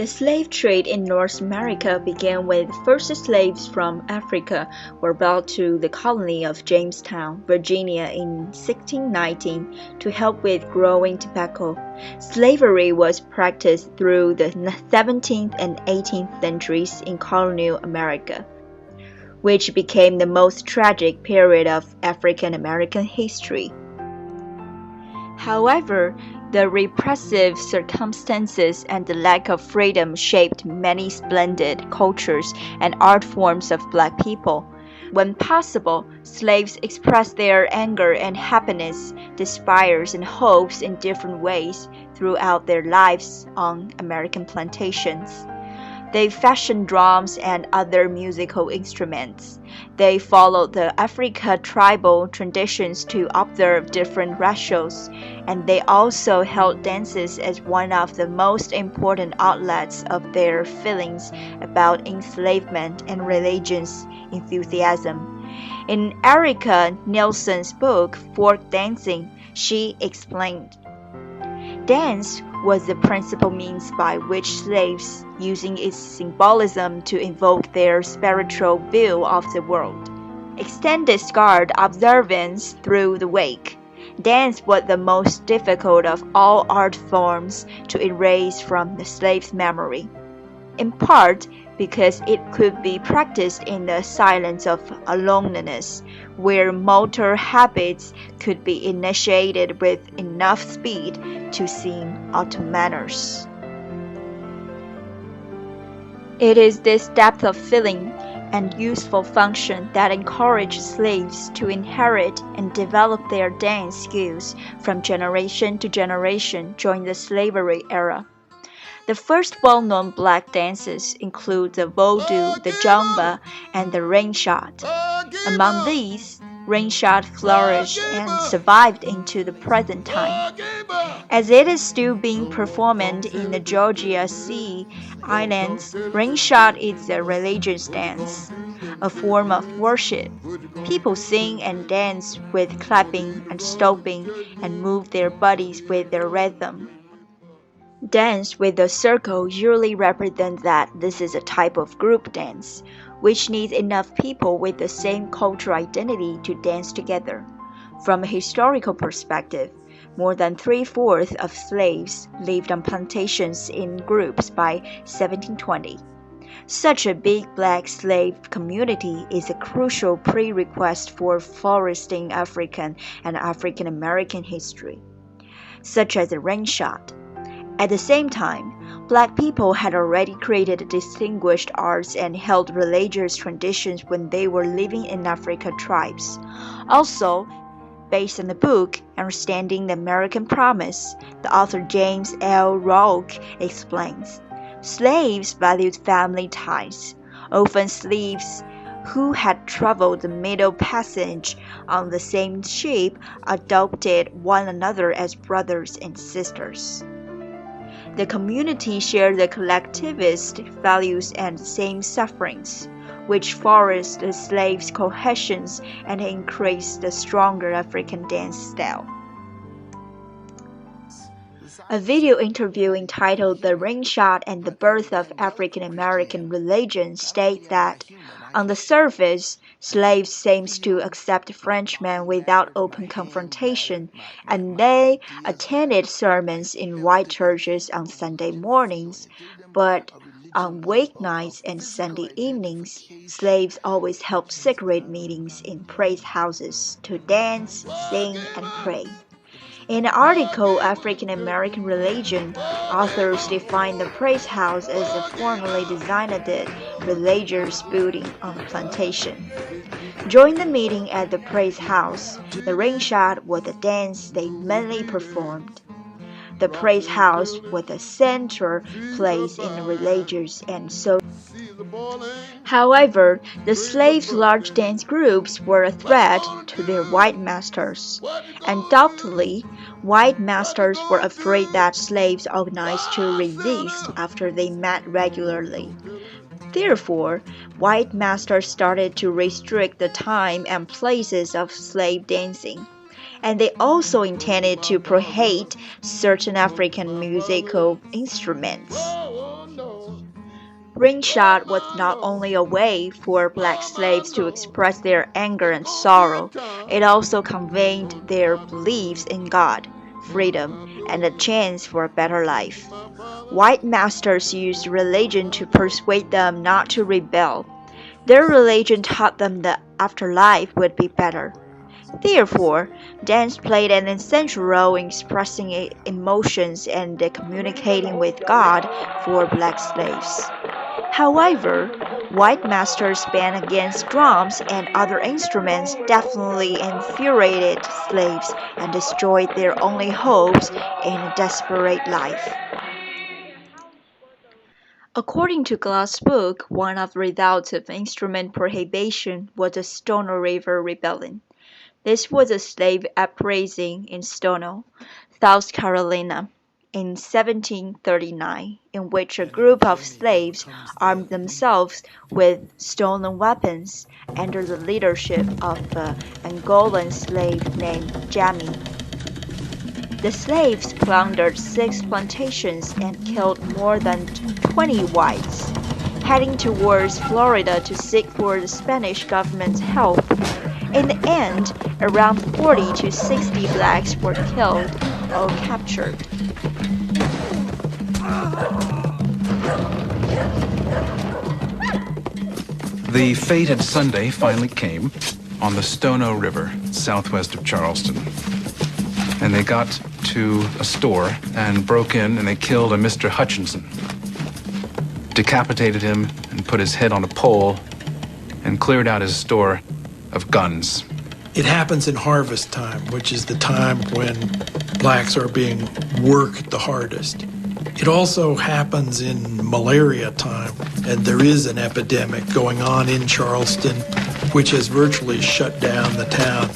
The slave trade in North America began when the first slaves from Africa were brought to the colony of Jamestown, Virginia in 1619 to help with growing tobacco. Slavery was practiced through the 17th and 18th centuries in colonial America, which became the most tragic period of African American history. However, the repressive circumstances and the lack of freedom shaped many splendid cultures and art forms of Black people. When possible, slaves expressed their anger and happiness, desires and hopes in different ways throughout their lives on American plantations. They fashioned drums and other musical instruments. They followed the African tribal traditions to observe different rituals, and they also held dances as one of the most important outlets of their feelings about enslavement and religious enthusiasm. In Erica Nelson's book, Folk Dancing, she explained, "Dance was the principal means by which slaves, using its symbolism to invoke their spiritual view of the world, extended scarred observance through the week. Dance was the most difficult of all art forms to erase from the slave's memory, in part because it could be practiced in the silence of aloneness, where motor habits could be initiated with enough speed to seem auto-manners." It is this depth of feeling and useful function that encouraged slaves to inherit and develop their dance skills from generation to generation during the slavery era. The first well-known Black dances include the Vodou, the Jumba, and the Ring Shot. Among these, Ring Shot flourished and survived into the present time. As it is still being performed in the Georgia Sea Islands, Ring Shot is a religious dance, a form of worship. People sing and dance with clapping and stomping and move their bodies with their rhythm. Dance with a circle usually represents that this is a type of group dance, which needs enough people with the same cultural identity to dance together. From a historical perspective, more than three-fourths of slaves lived on plantations in groups by 1720. Such a big Black slave community is a crucial prerequisite for flourishing African and African American history, such as the Ring Shot. At the same time, Black people had already created distinguished arts and held religious traditions when they were living in African tribes. Also, based on the book Understanding the American Promise, the author James L. Rourke explains, slaves valued family ties. Often slaves who had traveled the Middle Passage on the same ship adopted one another as brothers and sisters. The community shared the collectivist values and same sufferings, which flourished the slaves' cohesion and increased the stronger African dance style. A video interview entitled The Ring Shot and the Birth of African American Religion states that, on the surface, slaves seemed to accept Frenchmen without open confrontation, and they attended sermons in white churches on Sunday mornings, but on weeknights and Sunday evenings, slaves always held secret meetings in praise houses to dance, sing, and pray. In the article African American Religion, authors define the praise house as a formally designed religious building on a plantation. During the meeting at the praise house, the Ring Shot was the dance they mainly performed. The praise house was the central place in the religious and social. However, the slaves' large dance groups were a threat to their white masters. Undoubtedly, white masters were afraid that slaves organized to resist after they met regularly. Therefore, white masters started to restrict the time and places of slave dancing, and they also intended to prohibit certain African musical instruments. Ringshot was not only a way for black slaves to express their anger and sorrow, it also conveyed their beliefs in God, freedom, and a chance for a better life. White masters used religion to persuade them not to rebel. Their religion taught them the afterlife would be better. Therefore, dance played an essential role in expressing emotions and communicating with God for black slaves. However, white masters' ban against drums and other instruments definitely infuriated slaves and destroyed their only hopes in a desperate life. According to Glass' book, one of the results of instrument prohibition was the Stono River Rebellion. This was a slave uprising in Stono, South Carolina, in 1739, in which a group of slaves armed themselves with stolen weapons under the leadership of an Angolan slave named Jamie. The slaves plundered 6 plantations and killed more than 20 whites, heading towards Florida to seek for the Spanish government's help. In the end, around 40 to 60 blacks were killed or captured. The fated Sunday finally came on the Stono River, southwest of Charleston. And they got to a store and broke in and they killed a Mr. Hutchinson. Decapitated him and put his head on a pole and cleared out his store of guns. It happens in harvest time, which is the time when blacks are being worked the hardest. It also happens in malaria time, and there is an epidemic going on in Charleston, which has virtually shut down the town.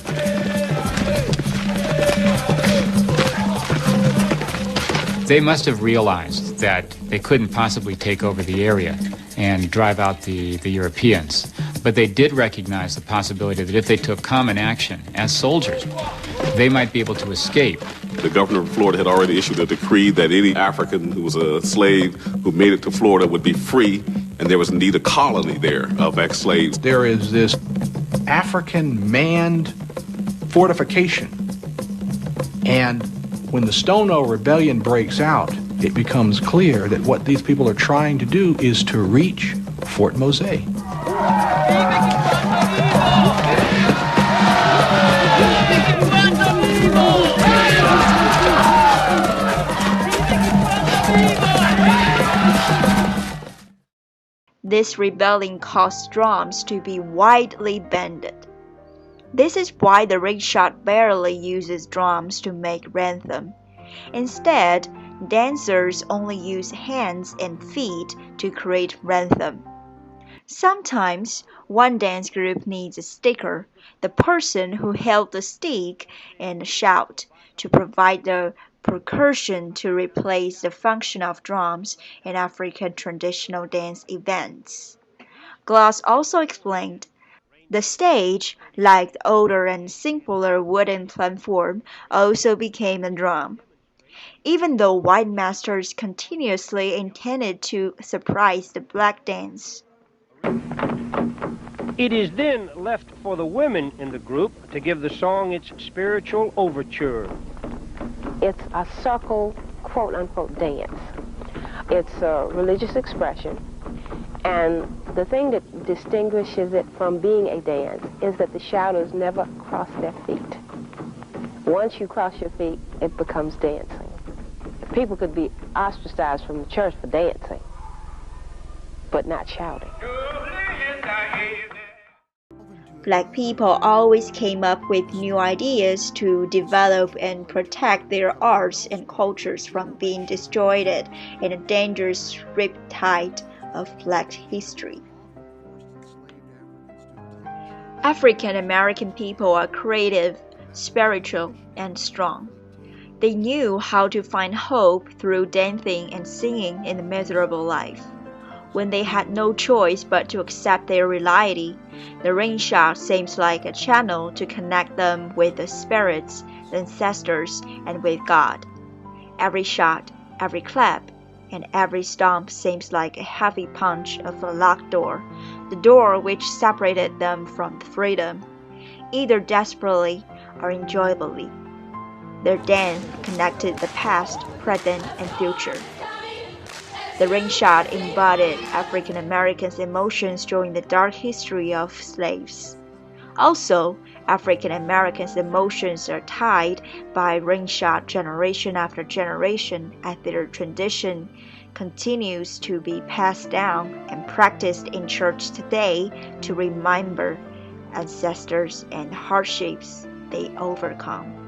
They must have realized that they couldn't possibly take over the area and drive out the Europeans. But they did recognize the possibility that if they took common action as soldiers, they might be able to escape. The governor of Florida had already issued a decree that any African who was a slave who made it to Florida would be free, and there was indeed a colony there of ex-slaves. There is this African manned fortification, and when the Stono Rebellion breaks out, it becomes clear that what these people are trying to do is to reach Fort Mose. This rebellion caused drums to be widely banned. This is why the ringshot barely uses drums to make rhythm. Instead, dancers only use hands and feet to create rhythm. Sometimes, one dance group needs a sticker, the person who held the stick, and a shout to provide the percussion to replace the function of drums in African traditional dance events. Glass also explained, the stage, like the older and simpler wooden platform, also became a drum. Even though white masters continuously intended to surprise the black dance. It is then left for the women in the group to give the song its spiritual overture. It's a circle, quote-unquote, dance. It's a religious expression, and the thing that distinguishes it from being a dance is that the shouters never cross their feet. Once you cross your feet, it becomes dancing. People could be ostracized from the church for dancing, but not shouting. Black people always came up with new ideas to develop and protect their arts and cultures from being destroyed in a dangerous riptide of black history. African American people are creative, spiritual, and strong. They knew how to find hope through dancing and singing in a miserable life. When they had no choice but to accept their reality, the ringshot seems like a channel to connect them with the spirits, the ancestors, and with God. Every shot, every clap, and every stomp seems like a heavy punch of a locked door, the door which separated them from freedom, either desperately or enjoyably. Their dance connected the past, present, and future. The ring shot embodied African Americans' emotions during the dark history of slaves. Also, African Americans' emotions are tied by ring shot generation after generation as their tradition continues to be passed down and practiced in church today to remember ancestors and hardships they overcome.